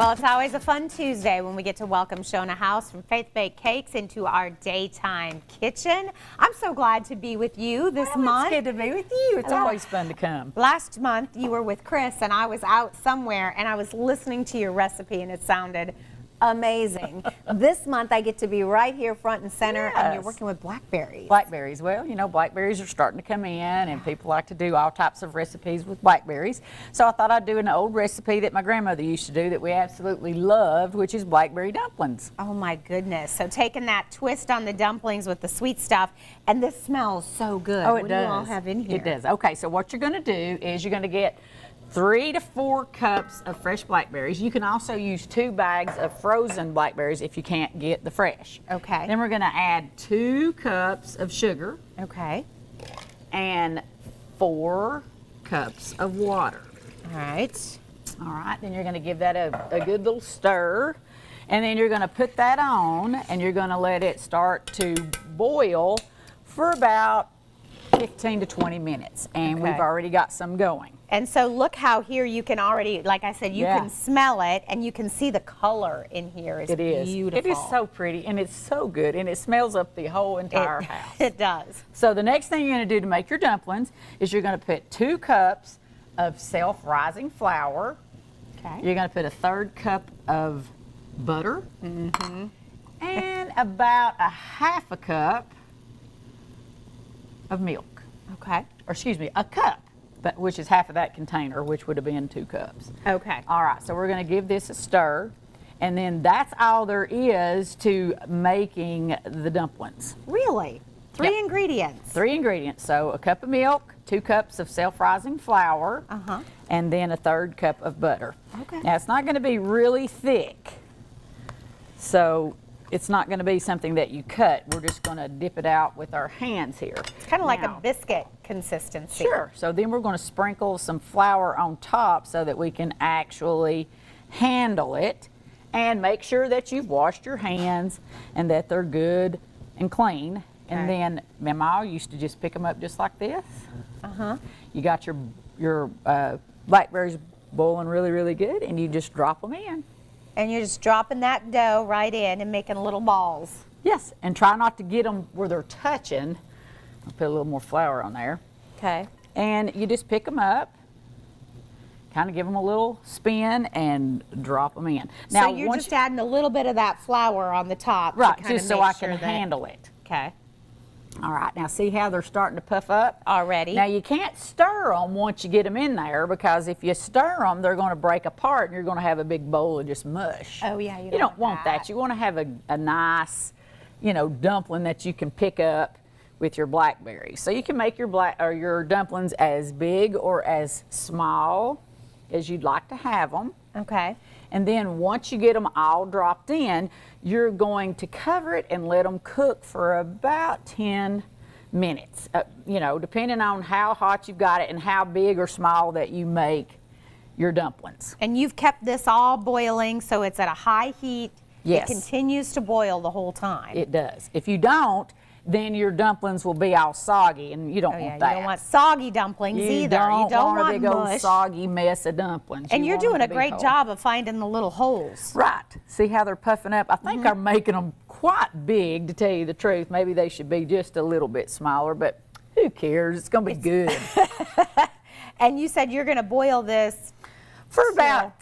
Well, it's always a fun Tuesday when we get to welcome Shona House from Faith Baked Cakes into our daytime kitchen. I'm so glad to be with you this month. It's good to be with you. It's always fun to come. Last month you were with Chris and I was out somewhere and I was listening to your recipe and it sounded amazing. This month I get to be right here front and center, and you're working with blackberries. Blackberries. Well, you know, blackberries are starting to come in and people like to do all types of recipes with blackberries. So I thought I'd do an old recipe that my grandmother used to do that we absolutely loved, which is blackberry dumplings. Oh my goodness. So taking that twist on the dumplings with the sweet stuff, and this smells so good. Oh, it what does. do you all have in here? It does. Okay, so what you're going to do is you're going to get 3 to 4 cups of fresh blackberries. You can also use 2 bags of frozen blackberries if you can't get the fresh. Okay. Then we're going to add 2 cups of sugar. Okay. And 4 cups of water. All right. All right, then you're going to give that a good little stir. And then you're going to put that on and you're going to let it start to boil for about 15 to 20 minutes. And we've already got some going. And so look how here you can already, like I said, you can smell it and you can see the color in here. It's beautiful. It is so pretty and it's so good and it smells up the whole entire house. It does. So the next thing you're going to do to make your dumplings is you're going to put 2 cups of self-rising flour. Okay. You're going to put a 1/3 cup of butter. Mm-hmm. And about a 1/2 cup of milk. Okay. Or excuse me, a cup. Which is half of that container, which would have been 2 cups. Okay. All right, so we're going to give this a stir, and then that's all there is to making the dumplings. Really? 3 ingredients? 3 ingredients. So a cup of milk, 2 cups of self-rising flour, and then a 1/3 cup of butter. Okay. Now it's not going to be really thick, so it's not going to be something that you cut. We're just going to dip it out with our hands here. It's kind of like a biscuit consistency. Sure. So then we're going to sprinkle some flour on top so that we can actually handle it, and make sure that you've washed your hands and that they're good and clean. And then Mama used to just pick them up just like this. You got your blackberries boiling really, really good, and you just drop them in. And you're just dropping that dough right in and making little balls. Yes, and try not to get them where they're touching. I'll put a little more flour on there. Okay. And you just pick them up, kind of give them a little spin, and drop them in. Now, so you're just adding a little bit of that flour on the top. Right, just so I can handle it. Okay. All right, now see how they're starting to puff up? Already. Now you can't stir them once you get them in there, because if you stir them, they're going to break apart and you're going to have a big bowl of just mush. Oh yeah, you don't want that. You want to have a nice, you know, dumpling that you can pick up with your blackberries. So you can make your dumplings as big or as small as you'd like to have them. Okay. And then once you get them all dropped in, you're going to cover it and let them cook for about 10 minutes. You know, depending on how hot you've got it and how big or small that you make your dumplings. And you've kept this all boiling, so it's at a high heat. Yes. It continues to boil the whole time. It does. If you don't, then your dumplings will be all soggy, and you don't want that. You don't want soggy dumplings either. You don't want a big old soggy mess of dumplings. And you're doing a great job of finding the little holes. Right. See how they're puffing up? I think I'm making them quite big, to tell you the truth. Maybe they should be just a little bit smaller, but who cares? It's going to be good. And you said you're going to boil this for about,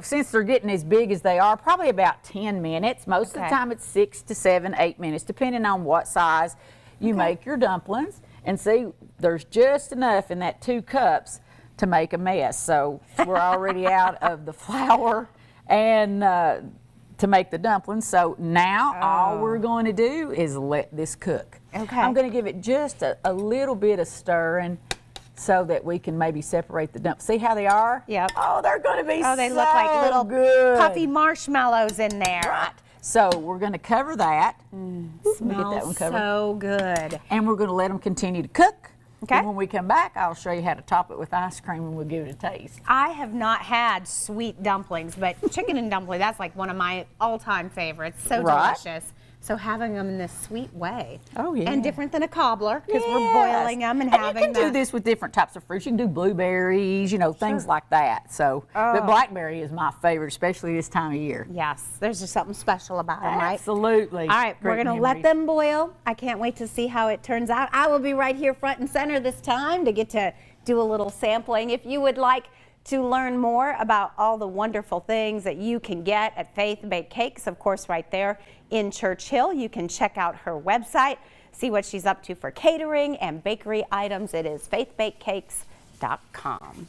since they're getting as big as they are, probably about 10 minutes. Most of the time it's 6 to 7, 8 minutes, depending on what size you make your dumplings. And see, there's just enough in that 2 cups to make a mess. So we're already out of the flour and to make the dumplings. So now all we're going to do is let this cook. Okay. I'm going to give it just a little bit of stirring, so that we can maybe separate the dumplings. See how they are? Yep. Oh, they're going to be so good. Oh, they look like little puffy marshmallows in there. Right. So we're going to cover that. Smells get that one covered. So good. And we're going to let them continue to cook. Okay. And when we come back, I'll show you how to top it with ice cream, and we'll give it a taste. I have not had sweet dumplings, but chicken and dumpling, that's like one of my all-time favorites. So delicious. So having them in this sweet way. Oh, yeah. And different than a cobbler, because we're Yes. boiling them and having you can do this with different types of fruits. You can do blueberries, you know, things like that. So, but blackberry is my favorite, especially this time of year. Yes, there's just something special about them, right? Absolutely. All right, we're Great going to let memories. them boil. I can't wait to see how it turns out. I will be right here front and center this time to get to do a little sampling. If you would like to learn more about all the wonderful things that you can get at Faith Baked Cakes, of course, right there in Churchill, you can check out her website, see what she's up to for catering and bakery items. It is faithbakedcakes.com.